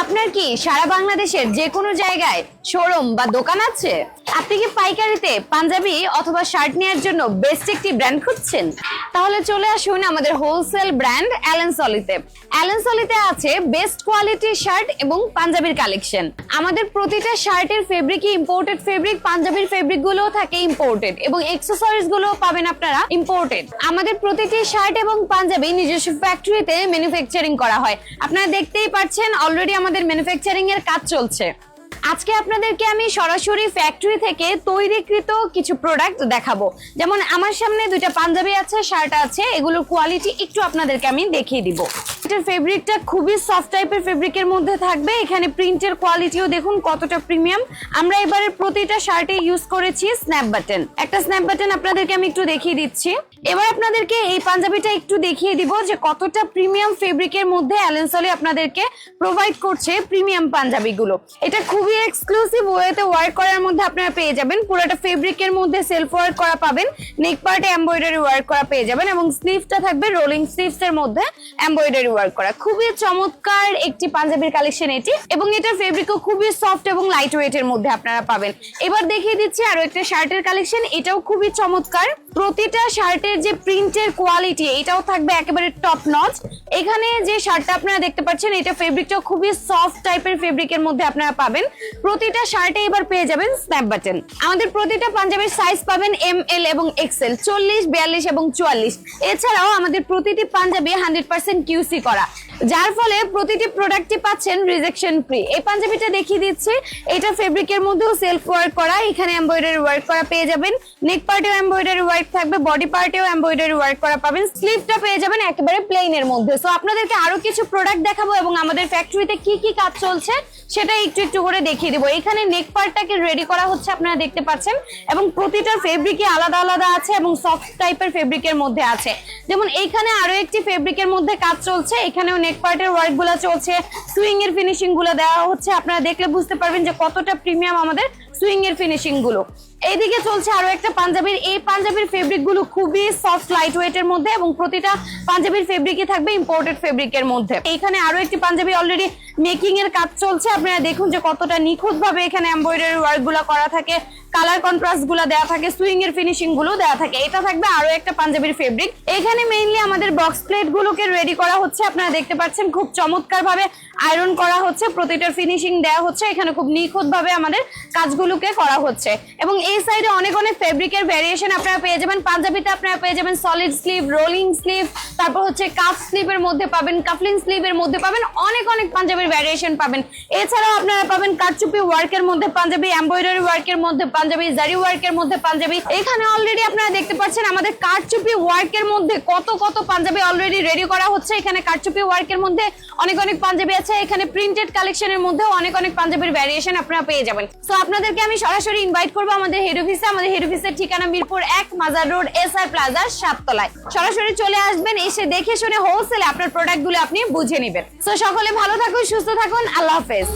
আপনার কি সারা বাংলাদেশের যে কোনো জায়গায় শোরুম বা দোকান আছে? আপনি কি পাইকারিতে পাঞ্জাবি অথবা শার্ট নেওয়ার জন্য বেস্ট একটি ব্র্যান্ড খুঁজছেন? তাহলে চলে আসুন আমাদের হোলসেল ব্র্যান্ড অ্যালেন সলিতে। অ্যালেন সলিতে আছে বেস্ট কোয়ালিটির শার্ট এবং পাঞ্জাবির কালেকশন। আমাদের প্রতিটা শার্টের ফেব্রিকই ইম্পোর্টেড ফেব্রিক, পাঞ্জাবির ফেব্রিক গুলোও থাকে ইম্পোর্টেড এবং অ্যাকসেসরিজ গুলো পাবেন আপনারা ইম্পোর্টেড। আমাদের প্রতিটি শার্ট এবং পাঞ্জাবি নিজস্ব ফ্যাক্টরিতে ম্যানুফ্যাকচারিং করা হয়। আপনারা দেখতেই পাচ্ছেন অলরেডি আমাদের ম্যানুফ্যাকচারিং এর কাজ চলছে। আজকে আপনাদেরকে আমি সরাসরি ফ্যাক্টরি থেকে তৈরিকৃত কিছু প্রোডাক্ট দেখাবো। যেমন আমার সামনে দুইটা পাঞ্জাবি আছে, শার্ট আছে, এগুলোর কোয়ালিটি একটু আপনাদেরকে আমি দেখিয়ে দিব। এটার ফেব্রিকটা খুবই সফট টাইপের ফেব্রিকের মধ্যে থাকবে। এখানে প্রিন্টের কোয়ালিটিও দেখুন কতটা প্রিমিয়াম। আমরা এবারে প্রতিটা শার্টে ইউজ করেছি স্ন্যাপ বাটন। একটা স্ন্যাপ বাটন আপনাদেরকে আমি একটু দেখিয়ে দিচ্ছি। এবার আপনাদেরকে এই পাঞ্জাবিটা একটু দেখিয়ে দিব যে কতটা প্রিমিয়াম ফেব্রিকের মধ্যে অ্যালেন সলি আপনাদেরকে প্রোভাইড করছে প্রিমিয়াম পাঞ্জাবিগুলো। এটা খুবই এক্সক্লুসিভ ওয়েতে ওয়ার্ক করার মধ্যে আপনারা পেয়ে যাবেন। পুরোটা ফেব্রিকের মধ্যে সেলফ ওয়ার্ক করা পাবেন, নেক পার্টে এমব্রয়ডারি ওয়ার্ক করা পেয়ে যাবেন এবং স্লিভটা থাকবে রোলিং স্লিভস এর মধ্যে এমব্রয়ডারি ওয়ার্ক করা। খুবই চমৎকার একটি পাঞ্জাবির কালেকশন এটি এবং এটার ফেব্রিকও খুবই সফট এবং লাইট ওয়েট এর মধ্যে আপনারা পাবেন। এবার দেখিয়ে দিচ্ছি আরো একটা শার্টের কালেকশন, এটাও খুবই চমৎকার। প্রতিটা শার্টের যে প্রিন্টের কোয়ালিটি এটাও থাকবে একেবারে টপ নচ। এখানে যে শার্টটা আপনারা দেখতে পাচ্ছেন এটা ফেব্রিকটাও খুবই সফট টাইপের ফেব্রিকের মধ্যে আপনারা পাবেন। প্রতিটা শার্টে এবার পেয়ে যাবেন স্ন্যাপ বাটন। আমাদের প্রতিটা পাঞ্জাবির সাইজ পাবেন এম, এল এবং এক্সেল, 40, 42 এবং 44। এছাড়াও আমাদের প্রতিটি পাঞ্জাবি 100% কিউসি করা, যার ফলে প্রতিটি প্রোডাক্টই পাচ্ছেন রিজেকশন ফ্রি। এই পাঞ্জাবিটা দেখিয়ে দিচ্ছি, এটা ফেব্রিকের মধ্যেও সেলফ ওয়ার্ক করা, এখানে এমব্রয়ডারি ওয়ার্ক করা পেয়ে যাবেন। নেক পার্টেও এমব্রয়ডারি ওয়ার্ক থাকবে, বডি পার্টেও এমব্রয়ডারি ওয়ার্ক করা পাবেন। স্লিভটা পেয়ে যাবেন একেবারে প্লেন এর মধ্যে। সো আপনাদেরকে আরো কিছু প্রোডাক্ট দেখাবো এবং আমাদের ফ্যাক্টরিতে কি কি কাজ চলছে সেটা একটু একটু করে দেখিয়ে দিব। এখানে নেক পার্টটাকে রেডি করা হচ্ছে আপনারা দেখতে পাচ্ছেন এবং প্রতিটার ফেব্রিকই আলাদা আলাদা আছে এবং সফট টাইপের ফেব্রিকের মধ্যে আছে। যেমন এইখানে আরো একটি ফেব্রিকের মধ্যে কাজ চলছে, এখানেও নেক পার্টের ওয়ার্ক গুলো চলছে, সুইং এর ফিনিশিং গুলো দেওয়া হচ্ছে। আপনারা দেখলে বুঝতে পারবেন যে কতটা প্রিমিয়াম আমাদের সুইং এর ফিনিশিং গুলো। এইদিকে চলছে আরো একটা পাঞ্জাবির, এই পাঞ্জাবির ফেব্রিক গুলো খুবই সফট লাইট ওয়েট এর মধ্যে এবং প্রতিটা পাঞ্জাবির ফেব্রিকই থাকবে ইম্পোর্টেড ফেব্রিকের মধ্যে। এইখানে আরো একটি পাঞ্জাবি অলরেডি মেকিং এর কাজ চলছে। আপনারা দেখুন যে কতটা নিখুঁত ভাবে এখানে এমব্রয়ডারি ওয়ার্ক গুলো করা থাকে, কালার কন্ট্রাস্ট গুলো দেওয়া থাকে, সুইং এর ফিনিশিং গুলো দেওয়া থাকে। এটা থাকবে আরো একটা পাঞ্জাবির ফেব্রিক। এখানে মেইনলি আমাদের বক্স প্লেট গুলোকে রেডি করা হচ্ছে। আপনারা দেখতে পাচ্ছেন খুব চমৎকার ভাবে আয়রন করা হচ্ছে, প্রতিটার ফিনিশিং দেওয়া হচ্ছে। এখানে খুব নিখুঁত ভাবে আমাদের কাজগুলোকে করা হচ্ছে এবং এই সাইডে অনেক অনেক ফেব্রিকের ভ্যারিয়েশন আপনারা পেয়ে যাবেন। পাঞ্জাবিতে আপনারা পেয়ে যাবেন সলিড স্লিভ, রোলিং স্লিভ, তারপর হচ্ছে কাফ স্লিভের মধ্যে পাবেন, কাফলিং স্লিভের মধ্যে পাবেন, অনেক অনেক পাঞ্জাবির ভ্যারিয়েশন পাবেন। এছাড়াও আপনারা পাবেন কারচুপি ওয়ার্কের মধ্যে পাঞ্জাবি, এমব্রয়ডারি ওয়ার্কের মধ্যে পাঞ্জাবি, জারি ওয়ার্কের মধ্যে পাঞ্জাবি। এখানে অলরেডি আপনারা দেখতে পাচ্ছেন আমাদের কারচুপি ওয়ার্কের মধ্যে কত কত পাঞ্জাবি অলরেডি রেডি করা হচ্ছে। এখানে কারচুপি ওয়ার্কের মধ্যে অনেক অনেক পাঞ্জাবি আছে, এখানে প্রিন্টেড কালেকশনের মধ্যে অনেক অনেক পাঞ্জাবির ভ্যারিয়েশন আপনারা পেয়ে যাবেন। সো আপনাদেরকে আমি সরাসরি ইনভাইট করবো আমাদের হেড অফিসে। আমাদের হেড অফিসের ঠিকানা মিরপুর 1, মাজার রোড, এসআর প্লাজার 7 তলায়। সরাসরি চলে আসবেন, এসে দেখে শুনে হোলসেলে আপনার প্রোডাক্ট গুলো আপনি বুঝে নেবেন। সো সকলে ভালো থাকুন, সুস্থ থাকুন, আল্লাহ হাফেজ।